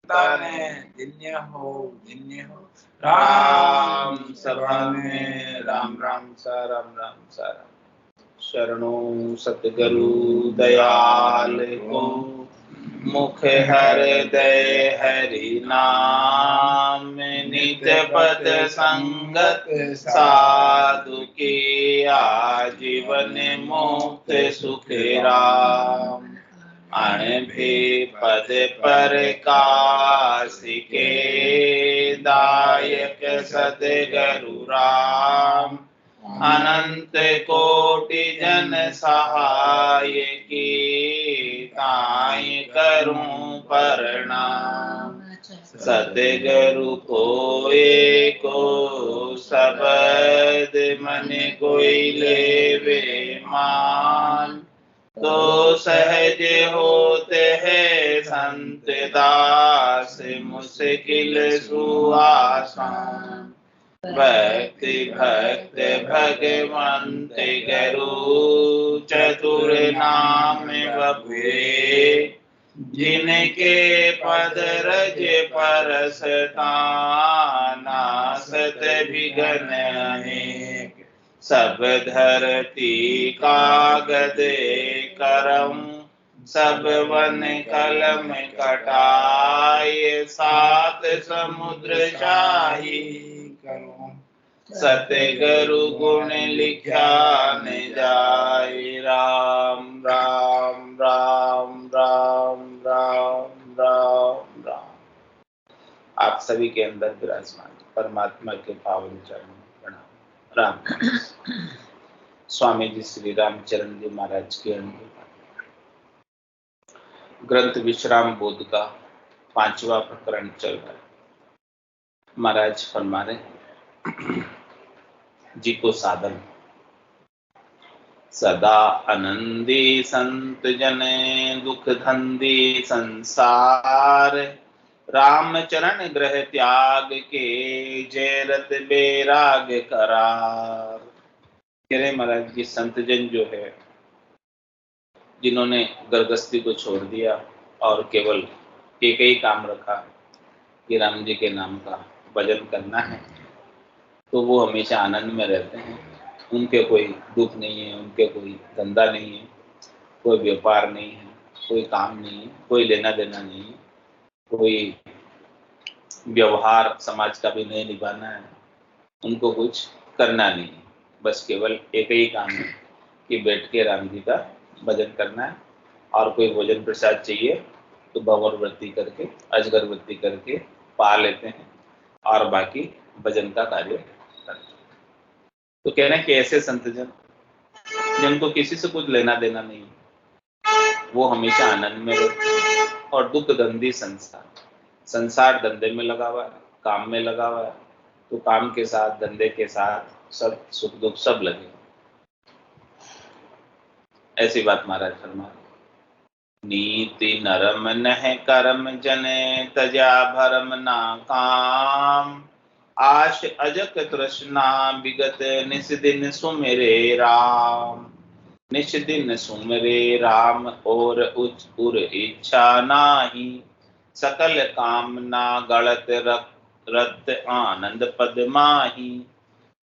सत्ता में धन्य हो राम सभा में राम राम सा राम राम। शरणों सतगुरु दयाल को मुख हृदय हरि नाम नित्य पद संगत साधु की आजीवन मुक्त सुख राम अण भी पद पर कासिके दायक सतगुरु राम अनंत कोटि जन सहाय की ताई करूं प्रणाम सतगुरु को एको शब्द मन कोई लेवे मान तो सहज होते हैं संत दास मुश्किल सुआसान भक्ति भक्त भगवंत गुरु चतुर नाम बबुए जिनके पद रज परसता नासत विघन अनेक सब धरती कागद करम सब वन कलम कटाए सात समुद्र शाही करूं सतगुरु गुण लिखा न जाए राम राम राम राम राम राम राम। आप सभी के अंदर विराजमान परमात्मा के पावन चरण प्रणाम राम। स्वामी जी श्री रामचरण जी महाराज के अंदर ग्रंथ विश्राम बोध का 5वां प्रकरण चल रहा है। महाराज फरमा रहे जी को साधन सदा आनंदी संत जने दुख धंधी संसार राम चरण ग्रह त्याग के जयरत बेराग करार। कह रहे महाराज जी संत जन जो है जिन्होंने गर्गस्थी को छोड़ दिया और केवल एक ही काम रखा कि राम जी के नाम का भजन करना है तो वो हमेशा आनंद में रहते हैं। उनके कोई दुख नहीं है, उनके कोई धंधा नहीं है, कोई व्यापार नहीं है, कोई काम नहीं है, कोई लेना देना नहीं है, कोई व्यवहार समाज का भी नहीं निभाना है, उनको कुछ करना नहीं है। बस केवल एक ही काम है कि बैठ के राम जी का भजन करना है और कोई भोजन प्रसाद चाहिए तो भंवर वृत्ति करके अजगर वृत्ति करके पा लेते हैं और बाकी भजन का कार्य करते हैं। तो कहना है कि ऐसे संत जन जिनको किसी से कुछ लेना देना नहीं वो हमेशा आनंद में रहते और दुख धंधी संसार धंधे में लगा हुआ है, काम में लगा हुआ है तो काम के साथ धंधे के साथ सब सुख दुख सब लगे। ऐसी बात महाराज फरमा नीति नरम नह कर्म जने तजा भरम ना काम आश अजक तृष्णा विगत निस दिन सुमेरे राम निस दिन सुमेरे राम और उच्च उर इच्छा नाही सकल कामना गलत रत आनंद पद माही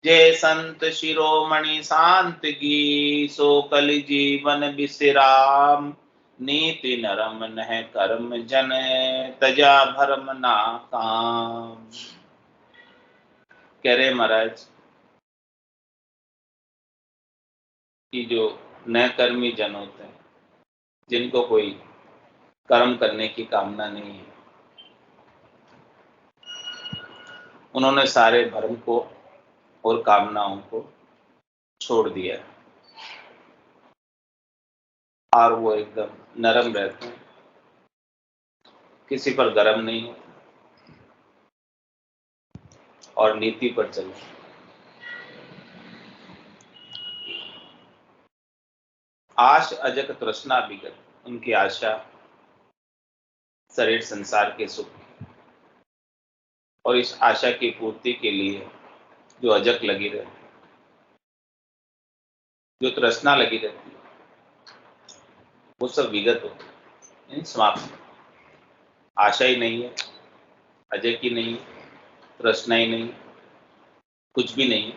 जय संत शिरोमणि शांत गी सो कलि जीवन विश्राम नीति नरम नह कर्म जन तजा भरम ना काम। कह रहे महाराज कि जो न कर्मी जन होते हैं जिनको कोई कर्म करने की कामना नहीं है उन्होंने सारे भरम को और कामनाओं को छोड़ दिया और वो एकदम नरम रहते हैं, किसी पर गरम नहीं होते और नीति पर चलते। आश अजक तृष्णा विगत उनकी आशा शरीर संसार के सुख और इस आशा की पूर्ति के लिए जो अजक लगी रहती जो तृष्णा लगी रहती है वो सब विगत होती है, समाप्त। आशा ही नहीं है अजय की नहीं, तृष्णा ही नहीं, कुछ भी नहीं,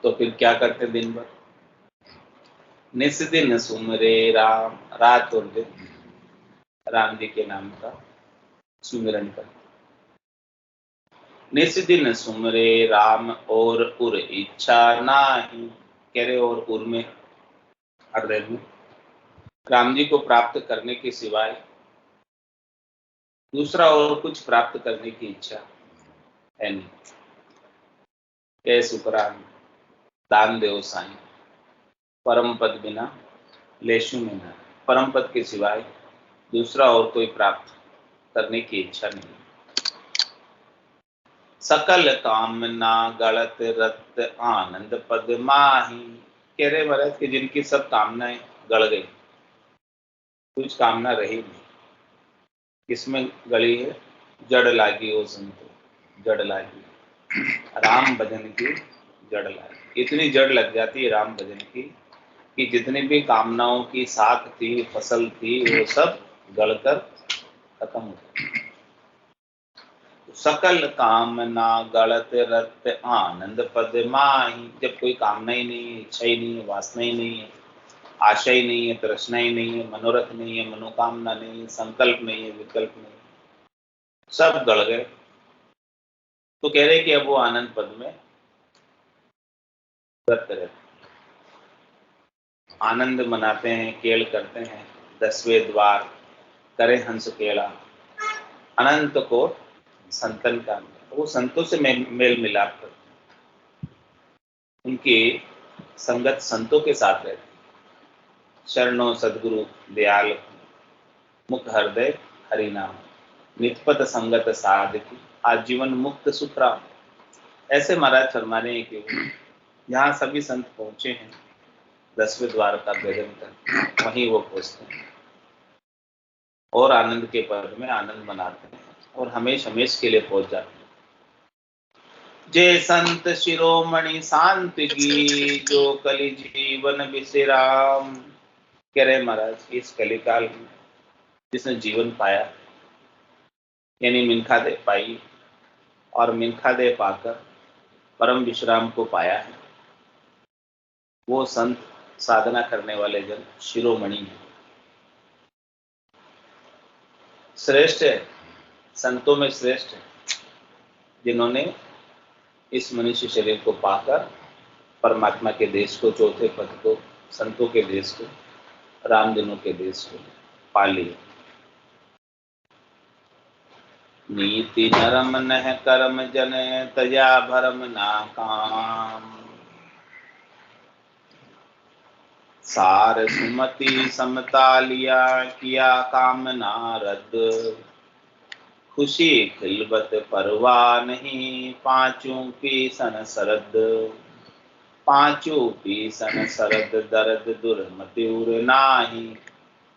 तो फिर क्या करते दिन भर? निस दिन सुमरे राम, रात और दिन राम जी के नाम का सुमिरन करते। निस दिन सुमरे राम और उर इच्छा नाही, कह रहे और उर में, हृदय में राम जी को प्राप्त करने के सिवाय दूसरा और कुछ प्राप्त करने की इच्छा है नहीं। हे सुखराम दान देव साईं, परम पद बिना लेशु में न, परम पद के सिवाय दूसरा और कोई प्राप्त करने की इच्छा नहीं। सकल कामना गलत रत आनंद पद माही, कह रहे महाराज कि जिनकी सब कामनाएं गड़ गई, कुछ कामना रही नहीं। किसमें गड़ी है? जड़ लागी ओ संतो, जड़ लागी राम भजन की जड़ लागी। इतनी जड़ लग जाती है राम भजन की कि जितनी भी कामनाओं की साख थी, फसल थी, वो सब गलकर खत्म हो गई। सकल कामना गलत रत आनंद पद माही, जब कोई कामना ही नहीं है, इच्छा ही नहीं है, वासना ही नहीं है, आशा ही नहीं है, तृष्णा ही नहीं है, मनोरथ नहीं है, मनोकामना नहीं है, संकल्प नहीं है, विकल्प नहीं है, सब गड़ गए, तो कह रहे कि अब वो आनंद पद में रत रहते, आनंद मनाते हैं, केल करते हैं, 10वें द्वार करे हंस केला, अनंत को संतन का, वो संतों से मेल मिलाप करते, उनकी संगत संतों के साथ रहते, शरणों सदगुरु दयाल मुख हृदय हरि नाम, निष्पत संगत साधकी आजीवन मुक्त सुखराम। ऐसे महाराज फरमा रहे हैं कि यहाँ सभी संत पहुंचे हैं, 10वें द्वार का भजन कर, वहीं वो पहुंचते हैं और आनंद के पद में आनंद मनाते हैं और हमेश हमेश के लिए पहुंच जाते हैं। जय संत शिरोमणि शांत की, जो कलि जीवन विश्राम, कह रहे महाराज इस कलिकाल में जिसने जीवन पाया, यानी मिनखा दे पाई, और मिनखा दे पाकर परम विश्राम को पाया है, वो संत साधना करने वाले जन शिरोमणि है, श्रेष्ठ है, संतों में श्रेष्ठ है, जिन्होंने इस मनुष्य शरीर को पाकर परमात्मा के देश को, चौथे पद को, संतों के देश को, राम जनों के देश को पा लिया। नीति नरम नह कर्म जन, तया भरम ना काम, सार सुमति समता लिया, किया काम नारद, खुशी खिलबत परवाह नहीं, पांचों की सन सरद, पांचों की सन सरद दर्द दुर्मति उर नाही,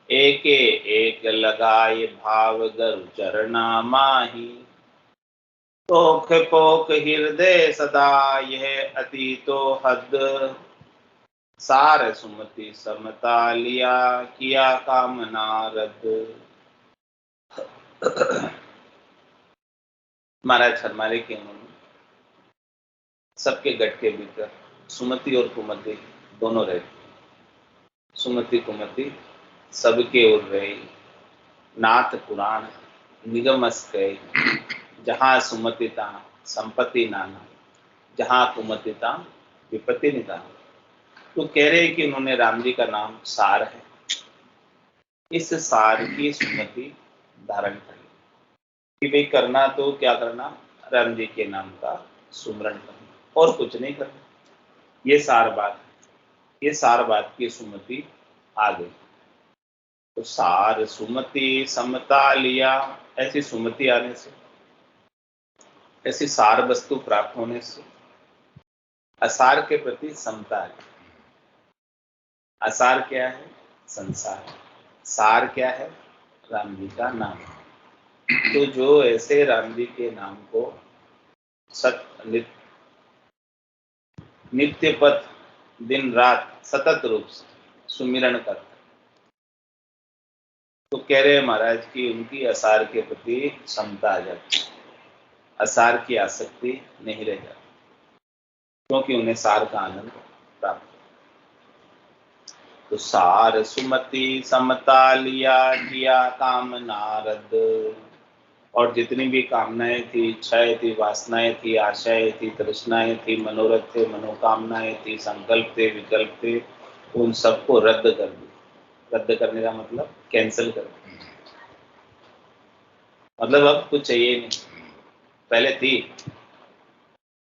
एके एक लगाए भाव गरु चरना माही, तोख पोख हृदय सदा यह अति तो हद, सार सुमति समता लिया, किया काम नारद। महाराज फरमारे के उन्होंने सबके गट के भीतर सुमति और कुमति दोनों रहते, सुमति कुमति सबके ओर रहे, नाथ पुराण निगमस कहे, जहाँ सुमति तहाँ संपत्ति नाना, जहाँ कुमति तहाँ विपत्ति निदान। तो कह रहे हैं कि उन्होंने राम जी का नाम सार है, इस सार की सुमति धारण करी कि भाई करना तो क्या करना, राम जी के नाम का सुमरण करना और कुछ नहीं करना, ये सार बात, ये सार बात की सुमति आ गई। तो सार सुमति समता लिया, ऐसी सुमति आने से, ऐसी सार वस्तु प्राप्त होने से असार के प्रति समता है। असार क्या है? संसार। सार क्या है? राम जी का नाम। तो जो ऐसे राम जी के नाम को नित्य पथ दिन रात सतत रूप से सुमिरण करता, तो कह रहे महाराज कि उनकी असार के प्रति क्षमता आ जाती, असार की आसक्ति नहीं रह जाती, क्योंकि उन्हें सार का आनंद प्राप्त। तो सार सुमति समता लिया, किया काम नारद। और जितनी भी कामनाएं थी, इच्छाएं थी, वासनाएं थी, आशाएं थी, तृष्णाएं थी, मनोरथ थे, मनोकामनाएं थी, संकल्प थे, विकल्प थे, उन सबको रद्द कर दिया। रद्द करने का मतलब कैंसिल कर दिया, मतलब अब कुछ चाहिए नहीं। पहले थी,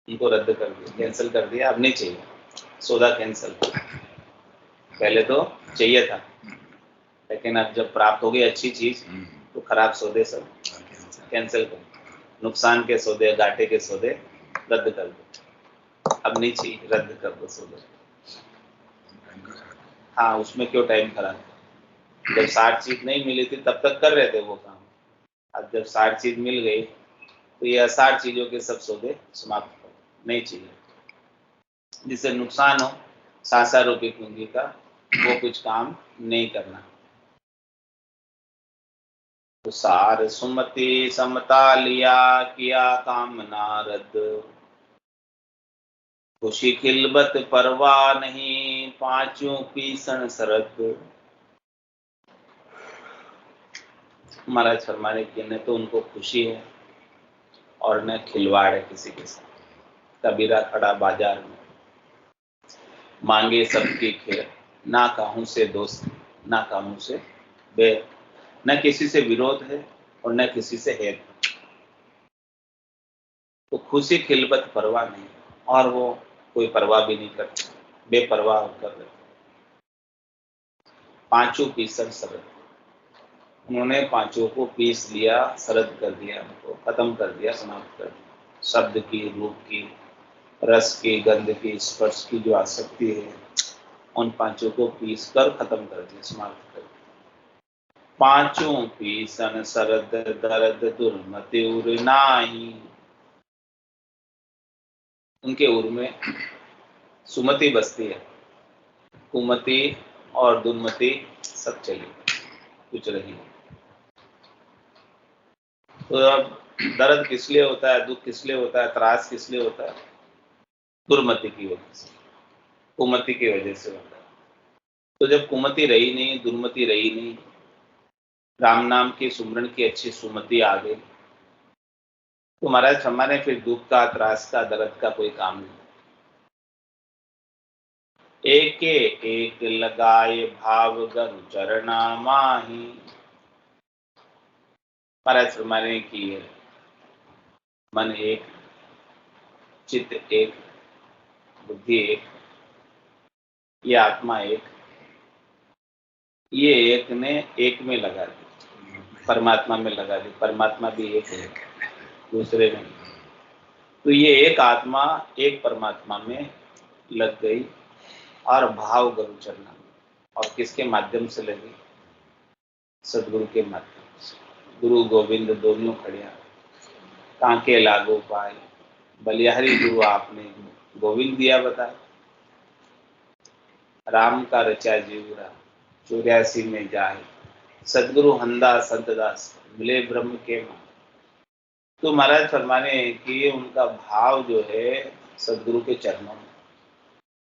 उनको रद्द कर दिया, कैंसिल कर दिया, अब नहीं चाहिए, सौदा कैंसिल। पहले तो चाहिए था, लेकिन अब जब प्राप्त हो गई अच्छी चीज, तो खराब सौदे सब कैंसिल कर, नुकसान के सौदे, घाटे के सौदे रद्द कर दो। अब नहीं चाहिए, रद्द कर दो सौदे। हाँ, उसमें क्यों टाइम खराब? जब 60 चीज नहीं मिली थी तब तक कर रहे थे वो काम। अब जब 60 चीज मिल गई, तो ये 60 चीजों के सब सौदे समाप्त कर, नहीं चाहिए। जिससे नुकसान हो 60 रुपये पूंजी का, वो कुछ काम नहीं करना। तो सार सुमति समता लिया, किया काम नारद। खुशी खिलबत परवाह नहीं, पांचों पीसन सरद। महाराज फरमाने की न तो उनको खुशी है और न खिलवाड़ है किसी के साथ। कबीरा खड़ा बाजार में, मांगे सबकी खैर, ना काहू से दोस्त, ना काहू से बैर। न किसी से विरोध है और न किसी से हेत। तो खुशी खिलबत परवाह नहीं, और वो कोई परवाह भी नहीं करते, बेपरवाह कर रहे। पांचों पीसन सरद, उन्होंने पांचों को पीस लिया, सरद कर दिया, उनको खत्म कर दिया, समाप्त कर दिया। शब्द की, रूप की, रस की, गंध की, स्पर्श की जो आसक्ति है, उन पांचों को पीस कर खत्म कर दिया, समाप्त कर दिया। पांचों पीसन सरद दर्द दुर्मति उर नाही। उनके उर में सुमति बसती है, कुमति और दुर्मति सब चली, कुछ रही। तो अब दर्द किस लिए होता है, दुख किस लिए होता है, त्रास किस लिए होता है? दुर्मति की वजह से, कुमति की वजह से होता है। तो जब कुमति रही नहीं, दुर्मति रही नहीं, राम नाम की सुमरण की अच्छी सुमति आ गई, तो महाराज हमारे फिर दुख का, त्रास का, दर्द का कोई काम नहीं। एके एक लगाए भाव गरु चरणा माही। महाराज फरमाने की है, मन एक, चित्त एक, बुद्धि एक, ये आत्मा एक, ये एक ने एक में लगा दी, परमात्मा में लगा दी। परमात्मा भी एक है, दूसरे में। तो ये एक आत्मा एक परमात्मा में लग गई, और भाव गुरु चरणा में। और किसके माध्यम से लगी? सदगुरु के माध्यम से। गुरु गोविंद दोनों खड़िया, कांके लागो पाए, बलिहारी गुरु आपने गोविंद दिया बताया। राम का रचा जीवरा 84 में जाए, सदगुरु हंदा संतदास मिले ब्रह्म के मान। तो महाराज फरमाने कि उनका भाव जो है सदगुरु के चरणों में।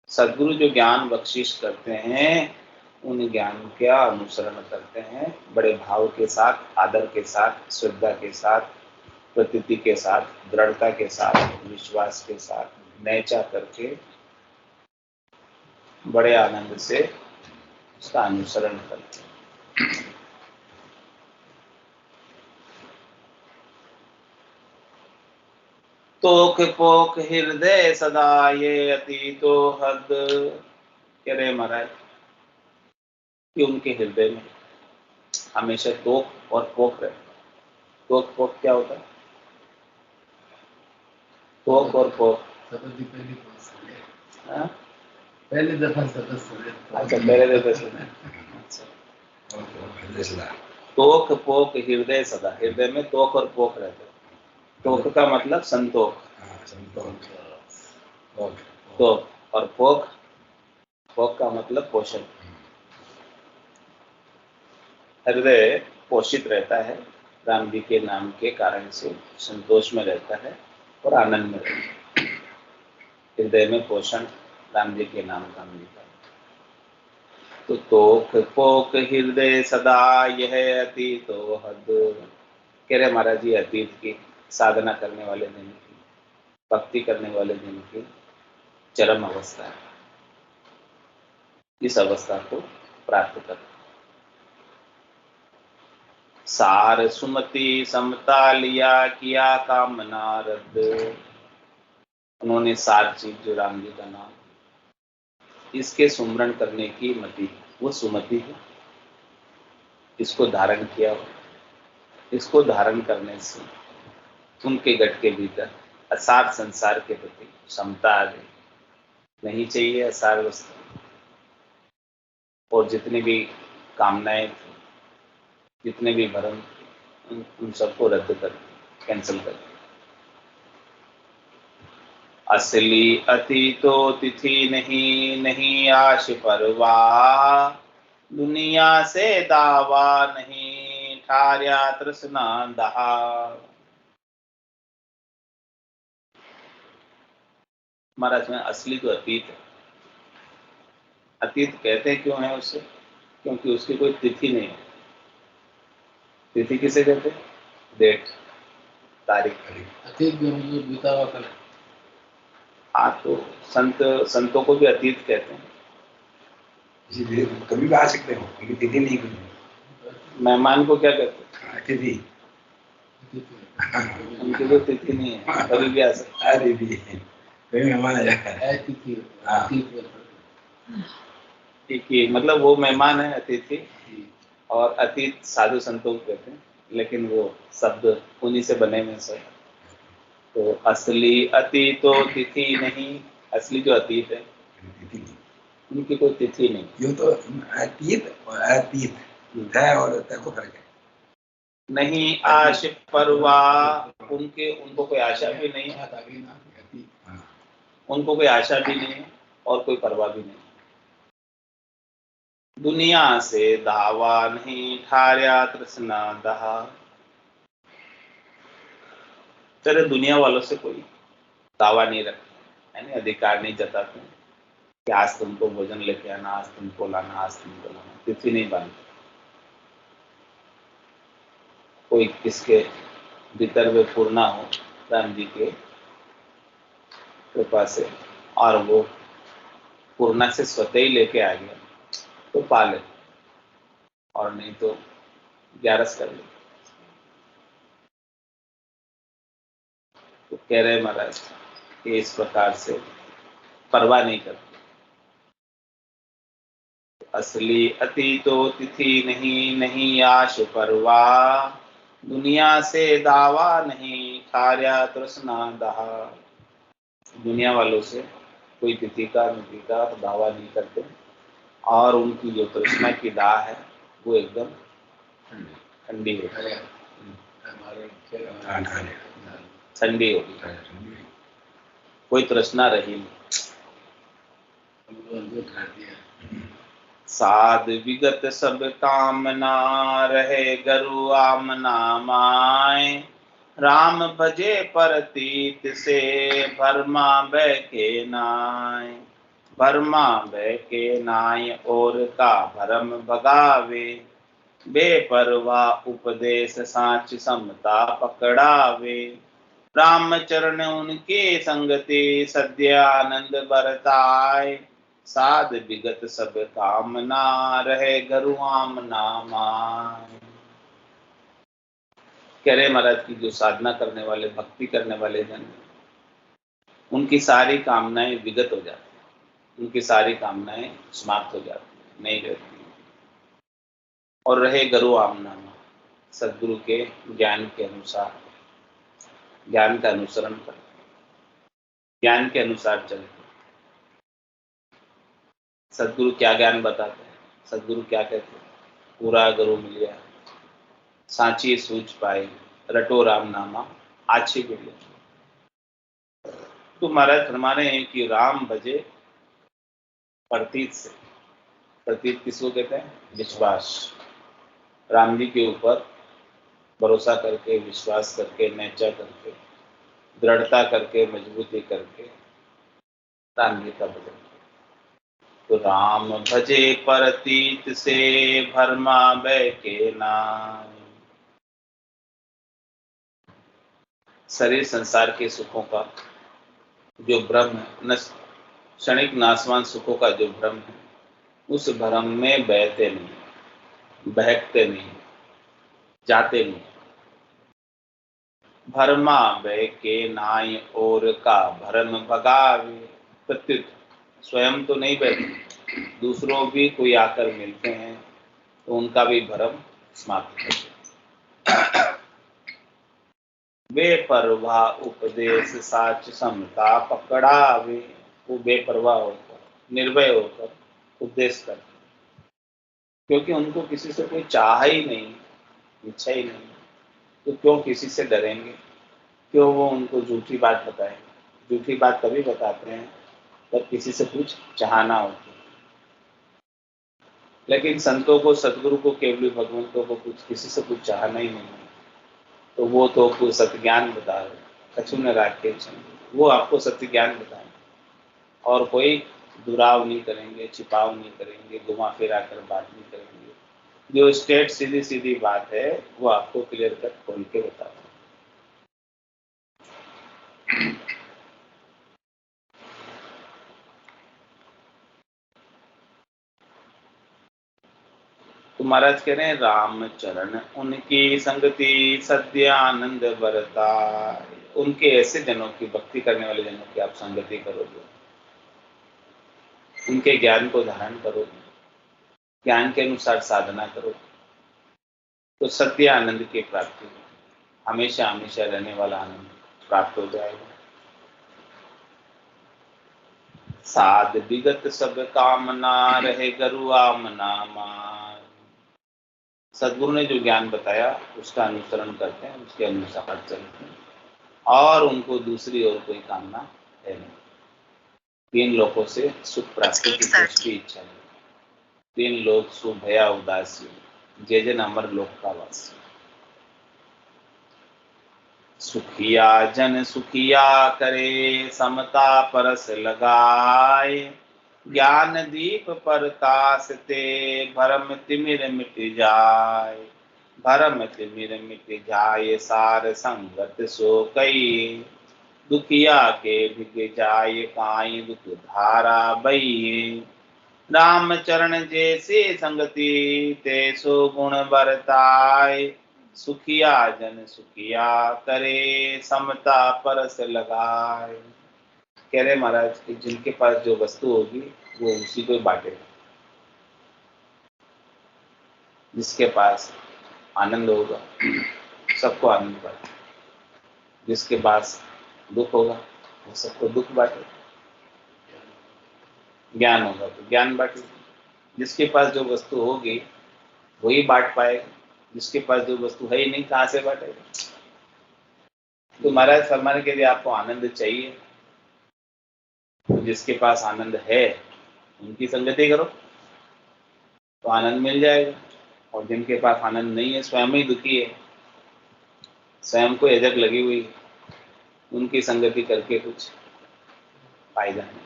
सदगुरु जो ज्ञान बख्शिश करते हैं, उन ज्ञान का अनुसरण करते हैं, बड़े भाव के साथ, आदर के साथ, श्रद्धा के साथ, प्रतीति के साथ, दृढ़ता के साथ, विश्वास के साथ, नैचा करके बड़े आनंद से उसका अनुसरण करते हैं। तोख पोख हृदय सदा ये अतीतो हद। कह रहे महाराज कि उनके हृदय में हमेशा तोख और पोख रहे। तोख पोख क्या होता है? तोख और पोख, पहली दफा सदस्य। अच्छा, पहले दफा सुने। तोख पोख हृदय सदा, हृदय में तोख और पोख रहते। तोख का मतलब संतोख, तोख, और पोख, पोख का मतलब पोषण। हृदय पोषित रहता है, राम जी के नाम के कारण से संतोष में रहता है और आनंद में रहता है। हृदय में पोषण राम जी के नाम का मिलता है। तो तोख पोख हृदय सदा यह अतीतो हद। कह रहे महाराज जी, अतीत की साधना करने वाले दिन की, भक्ति करने वाले दिन की चरम अवस्था है। इस अवस्था को प्राप्त कर। सार सुमति समता लिया, किया कामना रद्द। उन्होंने सार चीज जो राम जी का नाम, इसके सुमरण करने की मति, वो सुमति है। इसको धारण किया, इसको धारण करने से उनके गट के भीतर असार संसार के प्रति क्षमता आ गई। नहीं चाहिए असार वस्तु, और जितनी भी कामनाएं थी, जितने भी भरम, उन सबको रद्द कर, कैंसिल कर। असली अति तो तिथि नहीं, नहीं आश परवाह। दुनिया से दावा नहीं, ठार्या तृष्णा दहा। महाराज में असली तो अतीत है। अतीत कहते क्यों है उसे? क्योंकि उसकी कोई तिथि नहीं है। तिथि किसे कहते? डेट, तारीख। अतीत में मतलब बीता हुआ कल। हाँ, तो संतों को भी अतीत कहते हैं। कभी भी आ सकते हो, उनकी तिथि नहीं कुछ। मेहमान को क्या कहते हैं? तिथि। उनकी कोई तिथि नहीं है, कभी भी आ सकता है। कोई मेहमान आ जाए ठीक है, मतलब वो मेहमान है अतिथि, और अतीत साधु संतों को कहते हैं, लेकिन वो शब्द उन्हीं से बने हुए सब। तो असली अतीत तो तिथि नहीं, असली जो अतीत है उनकी कोई तिथि नहीं। यो तो अतीत और अतीत है, और तक को फर्क है। नहीं आश परवाह, उनको कोई आशा भी नहीं है, उनको कोई आशा भी नहीं है और कोई परवाह भी नहीं। दुनिया से दावा नहीं, ठार्या तृष्णा दहा। तेरे दुनिया वालों से कोई दावा नहीं रखते, यानी अधिकार नहीं जताते कि आज तुमको भोजन लेके आना, आज तुमको लाना, आज तुमको लाना। तिथि नहीं बांधते। कोई किसके भीतर वे पूर्णा हो राम जी के कृपा से, और वो पूर्णा से स्वतः ही लेके आ गया तो पाले, और नहीं तो ग्यारस कर ले। तो कह रहे महाराज कि इस प्रकार से परवाह नहीं करते। असली अति तो तिथि नहीं, नहीं आश परवाह। दुनिया से दावा नहीं, ठार्या तृष्णा दहा। दुनिया वालों से कोई तिथि का मिति का दावा नहीं करते, और उनकी जो तृष्णा की दाह है वो एकदम ठंडी होती है, ठंडी होगी। कोई तृष्णा रही नहीं। साध विगत सब कामना, रहे गरु आमना माय। राम भजे परतीत से, भरमा बैके नाय। भरमा बैके नाय, और का भरम भगावे। बेपरवाह उपदेश साच समता पकड़ावे। राम चरण उनके संगति, सद्य आनंद बरताए। साध विगत सब कामना, रहे गरु आमना माय। कह रहे महाराज की जो साधना करने वाले, भक्ति करने वाले जन, उनकी सारी कामनाएं विगत हो जाती हैं, उनकी सारी कामनाएं समाप्त हो जाती हैं, नहीं रहती, और रहे गरु आमना माय। सदगुरु के ज्ञान के अनुसार, ज्ञान का अनुसरण कर, ज्ञान के अनुसार चलते। सदगुरु क्या ज्ञान बताते हैं, सदगुरु क्या कहते हैं? पूरा गुरु मिलिया, सांची सूझ पाए, रटो राम नामा आछी गुड़िया। तो महाराज फरमा रहे हैं कि राम भजे प्रतीत से। प्रतीत किसको कहते हैं? विश्वास। राम जी के ऊपर भरोसा करके, विश्वास करके, नेचा करके, दृढ़ता करके, मजबूती करके राम जी का भजन किया। तो राम भजे परतीत से भरमा बै के नाम। शरीर संसार के सुखों का जो भ्रम है, क्षणिक नाशवान सुखों का जो भ्रम है, उस भ्रम में बहते नहीं, बहकते नहीं, जाते नहीं। भरमा बह के नाई और का भरम भगावे। प्रत्युत स्वयं तो नहीं बहते, दूसरों भी कोई आकर मिलते हैं तो उनका भी भरम समाप्त करते। बेपरवाह उपदेश साच समता पकड़ावे। वो बेपरवाह होकर, निर्भय होकर उपदेश करते, क्योंकि उनको किसी से कोई चाह ही नहीं, इच्छा ही नहीं, तो क्यों किसी से डरेंगे, क्यों वो उनको झूठी बात बताएं। झूठी बात तभी बताते हैं जब किसी से कुछ चाहना होती है। लेकिन संतों को, सदगुरु को, केवली भगवंतों को कुछ किसी से कुछ चाहना ही नहीं, तो वो तो आपको सत्य ज्ञान बता रहे, कछु न राखे, वो आपको सत्य ज्ञान बताएं और कोई दुराव नहीं करेंगे, छिपाव नहीं करेंगे, घुमा फिरा कर बात नहीं करेंगे। जो स्ट्रेट सीधी सीधी बात है वो आपको क्लियर कट खोल के बताओ। तो महाराज कह रहे हैं राम चरण उनकी संगति सद्य आनंद बरता। उनके ऐसे जनों की, भक्ति करने वाले जनों की आप संगति करोगे, उनके ज्ञान को धारण करोगे, ज्ञान के अनुसार साधना करोगे, तो सत्य आनंद की प्राप्ति, हमेशा हमेशा रहने वाला आनंद प्राप्त हो जाएगा। साध विगत सब कामना रहे गरुआ मना मान। सदगुरु ने जो ज्ञान बताया उसका अनुसरण करते हैं, उसके अनुसार चलते हैं और उनको दूसरी और कोई कामना है नहीं। तीन लोगों से सुख प्राप्त की कुछ भी इच्छा नहीं। तीन लोग सुभया उदासी, जे जन अमर लोक का वासी। सुखिया जन सुखिया करे, समता परस लगाए। ज्ञान दीप प्रकाश ते, भरम तिमिर मिट जाए। भरम तिमिर मिट जाए, सार संगत सो कई। दुखिया के भिग जाए, काई दुख धारा बई। राम चरण जैसे संगति, ते सो गुण बरताए। सुखिया जन सुखिया करे, समता परस लगाए। कह रहे महाराज कि जिनके पास जो वस्तु होगी वो उसी को बांटेगा। जिसके पास आनंद होगा सबको आनंद बांटे, जिसके पास दुख होगा वो सबको दुख बांटे। ज्ञान होगा तो ज्ञान बांटे। जिसके पास जो वस्तु होगी वही बांट पाएगा, जिसके पास जो वस्तु है ही नहीं कहाँ से बांटेगा। तो महाराज फरमाने के लिए आपको आनंद चाहिए, तो जिसके पास आनंद है उनकी संगति करो तो आनंद मिल जाएगा। और जिनके पास आनंद नहीं है, स्वयं ही दुखी है, स्वयं को एजक लगी हुई है, उनकी संगति करके कुछ फायदा नहीं।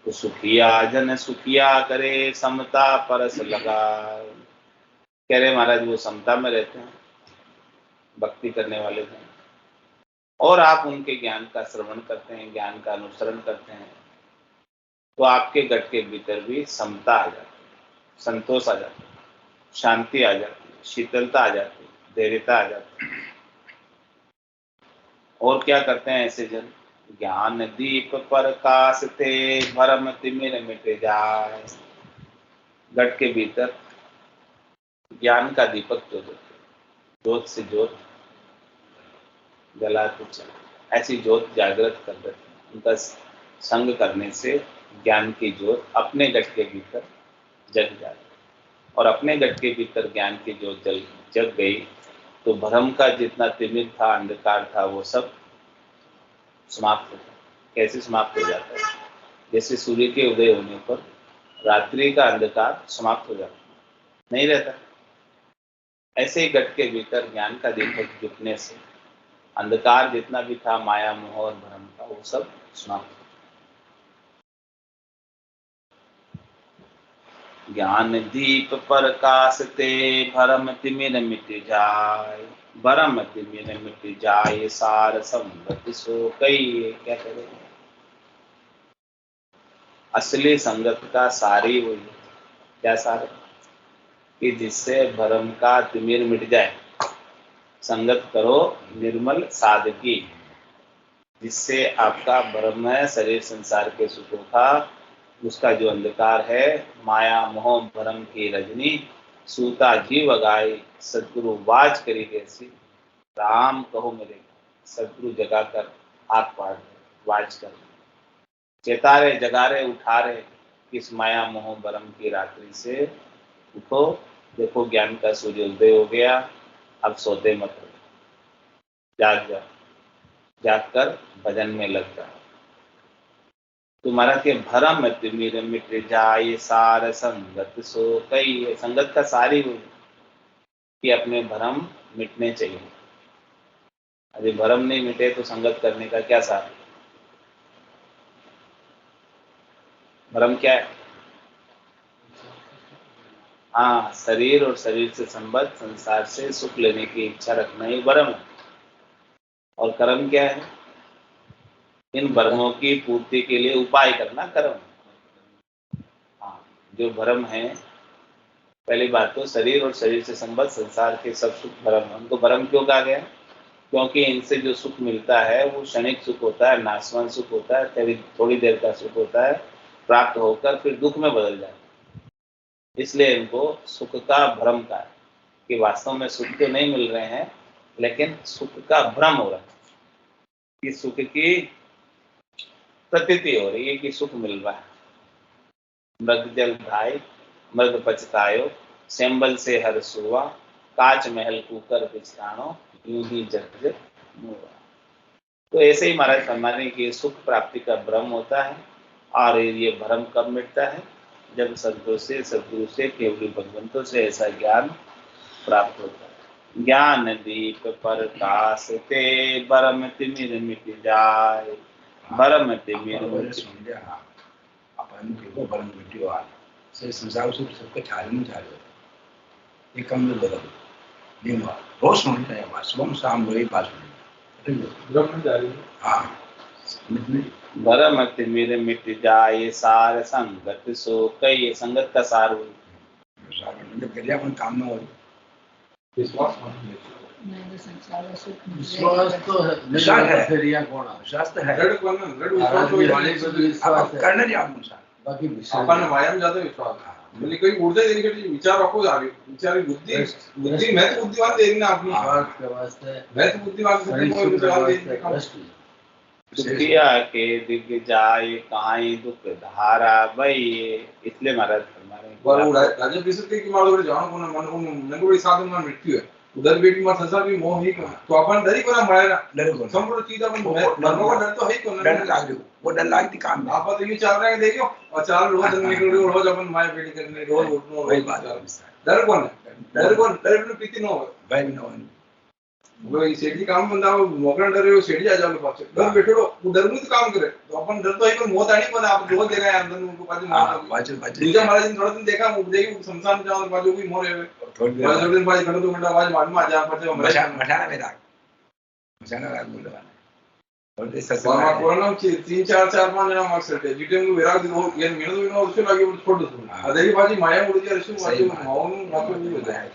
तो सुखिया जन सुखिया करे, समता परस लगा। कह रहे महाराज वो समता में रहते हैं, भक्ति करने वाले हैं, और आप उनके ज्ञान का श्रवण करते हैं, ज्ञान का अनुसरण करते हैं, तो आपके गट के भीतर भी समता आ जाती है, संतोष आ जाता है, शांति आ जाती है, शीतलता आ जाती है, धैर्यता आ जाती है। और क्या करते हैं ऐसे जन? ज्ञान दीप प्रकाश थे, भरम तिमिर मिट जाए। गट के भीतर ज्ञान का दीपक जो देते, ज्योत से ज्योत जलाते चले, ऐसी ज्योत जागृत कर देते हैं। उनका संग करने से ज्ञान की ज्योत अपने गट के भीतर जग जाती, और अपने गट के भीतर ज्ञान की ज्योत जग गई तो भ्रम का जितना तिमिर था, अंधकार था, वो सब समाप्त हो जाता। कैसे समाप्त हो जाता है? जैसे सूर्य के उदय होने पर रात्रि का अंधकार समाप्त हो जाता है, नहीं रहता। ऐसे ही घट के भीतर ज्ञान का दीपक जुटने से अंधकार जितना भी था माया मोह और भ्रम का वो सब समाप्त। ज्ञान दीप प्रकाशते भरम तिमिर मिट जाय, भरम तिमिर मिट जाय सार संगत सो कई। क्या करेगा? असली संगत का सारी वही। क्या सार? कि जिससे भरम का तिमिर मिट जाए। संगत करो निर्मल साधकी, जिससे आपका भ्रम है शरीर संसार के सुखों का, उसका जो अंधकार है माया मोह भ्रम की रजनी, सूता जीव गाय सदगुरु वाज करी जैसी। राम कहो मेरे सदगुरु जगाकर आग पाड़ दे, वाज कर चेतारे जगारे उठारे, किस माया मोह भ्रम की रात्रि से उठो। देखो ज्ञान का सूर्योदय हो गया, अब सोते मत रहो, जाग जाओ, जागकर भजन में लग जाओ। तुम्हारा के भरम तिमिर मिट जाए सार संगत सो कई। संगत का सारी वो कि अपने भरम मिटने चाहिए। अभी भरम नहीं मिटे तो संगत करने का क्या सार? भरम क्या है? हाँ, शरीर और शरीर से संबद्ध संसार से सुख लेने की इच्छा रखना ही भरम है। और कर्म क्या है? इन भरमों की पूर्ति के लिए उपाय करना कर्म। हाँ, जो भरम है, पहली बात तो शरीर और शरीर से संबद्ध संसार के सब सुख भरम है। उनको भरम क्यों कहा गया? क्योंकि इनसे जो सुख मिलता है वो क्षणिक सुख होता है, नाशवान सुख होता है, थोड़ी देर का सुख होता है, प्राप्त होकर फिर दुख में बदल जाता है। इसलिए इनको सुख का भ्रम का है कि वास्तव में सुख तो नहीं मिल रहे हैं, लेकिन सुख का भ्रम हो रहा है कि सुख की प्रतीति हो रही है कि सुख मिल रहा है। मृग जल भाई मृग पछतायो, सेम्बल से हर सुरवा, काच महल कुकर बिछानो, यूं ही जग मुआ। तो ऐसे ही महाराज फरमाने की सुख प्राप्ति का भ्रम होता है। और ये भ्रम कब मिटता है? जब सदगुरु से केवली भगवंतों से ऐसा ज्ञान प्राप्त होता है। ज्ञान दीप प्रकाश ते भरम तिमिर मिट जाए, भरम तिमिर मिट। अपन को भरम मिट्टी से संसार सुख सबके छाले में छाले ये कम में बदल नहीं हुआ। रोज सुनते हैं बात, सुबह शाम वही बात सुनेंगे। हाँ, भरम तिमिर मिट जाए सार संगत सो कई। संगत का सार हुई जब करिए अपन काम में हो विश्वास तो है, विश्वास है, फिर यहाँ कौन है? विश्वास तो है, विश्वास है। करना नहीं अनुसार बाकी आपण व्यायाम जातो विश्वास म्हणजे काही ऊर्जा देने के लिए विचार रखो आगे विचार बुद्धि बुद्धि मैं तो बुद्धिमान देनी ना अपनी के वास्ते मैं तो बुद्धिमान बुद्धिमान दुखिया के दिग जाए काई दुख धारा भाई। इसलिए महाराज फरमाने पर वो राजा विशुद्ध की मार उड़ जाओ कोन मन को नंगे बड़ी साधन में मृत्यु है उधर बेटी में संसार भी मोह ही तो अपन डरी को ना मरे ना डर को संपूर्ण चीज अपन मरने का डर तो है ही को डर लाग वो डर लागती काम में आप तो ये चल रहे हैं देखियो और चार रोज निकल रहे रोज अपन माया बेटी करने रोज उठनो वही बात है। डर कौन डर में पीती न हो भाई न वो सेठी काम बंदा वो मोकरण डर वो सेठी आ जाओ पास डर बैठो वो डर में तो काम करे तो अपन डर तो है पर मौत आनी पर आप रोज देखा है अंदर उनको पास मौत बाजू दूसरा महाराज ने थोड़ा दिन देखा वो देखी शमशान जाओ और बाजू कोई मोरे हुए थोड़ा दिन बाद घंटा 2 घंटा आवाज मार में आ जा पर मशाना में राग मशाना राग बोल रहा है और ये सत्संग और कोरोना 3 4 4 5 जना मार्क्स रहते जिटे में विराग दिन हो ये मेहनत भी ना उससे लागे वो छोड़ दो अदरी बाजी माया मुड़ गया ऋषि माते मौन माते नहीं होता है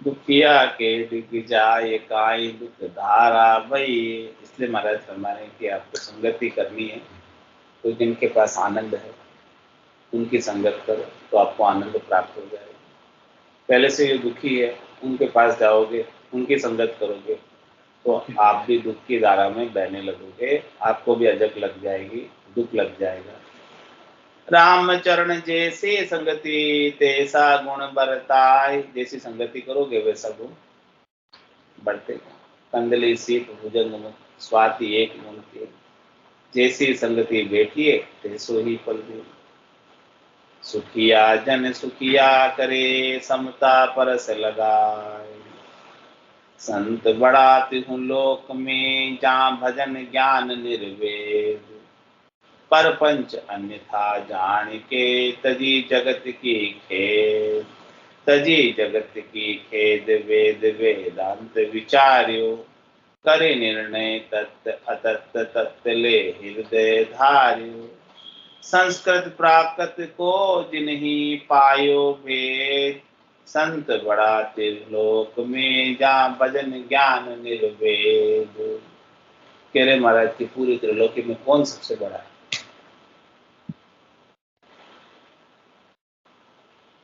दुखिया के दिग जाए काई दुख धारा भाई। इसलिए महाराज फरमाने कि आपको संगति करनी है तो जिनके पास आनंद है उनकी संगत करो तो आपको आनंद प्राप्त हो जाएगा। पहले से ये दुखी है उनके पास जाओगे उनकी संगत करोगे तो आप भी दुख की धारा में बहने लगोगे, आपको भी अजक लग जाएगी, दुख लग जाएगा। राम चरण जैसे संगति तैसा गुण बरताय। जैसी संगति करोगे वैसा गुण बढ़ते। कंदली सीत भुजंग मुख स्वाति एक मन के, जैसी संगति बैठिए तैसो ही फल दे। सुखिया जन सुखिया करे, समता परस लगाए। संत बड़ा तिहु लोक में, जहाँ भजन ज्ञान निर्वेद। परपंच अन्यथा जान के, तजी जगत की खेद। तजी जगत की खेद वेद वेदांत विचार्यो। करे निर्णय तत्त अतत्त तत्त ले हृदय धार्यो। संस्कृत प्राकृत को जिन्हीं पायो भेद। संत बड़ा त्रिलोक में, जहाँ भजन ज्ञान निर्वेद। कह रहे महाराज की पूरी त्रिलोकी में कौन सबसे बड़ा है,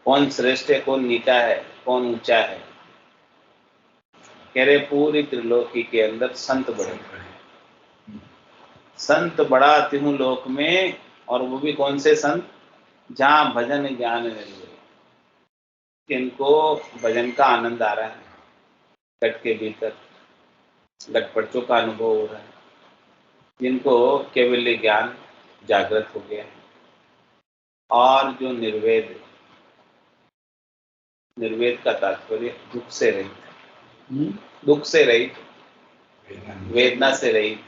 कौन श्रेष्ठ है, कौन नीचा है, कौन ऊंचा है। कह रहे पूरी त्रिलोकी के अंदर संत बड़े, संत बड़ा तिहु लोक में। और वो भी कौन से संत, जहाँ भजन ज्ञान निर्वेद, इनको भजन का आनंद आ रहा है, घट के भीतर घटपटों का अनुभव हो रहा है, जिनको केवल ज्ञान जागृत हो गया है। और जो निर्वेद, निर्वेद का तात्पर्य दुख से रहित, दुख से रहित, वेदना से रहित,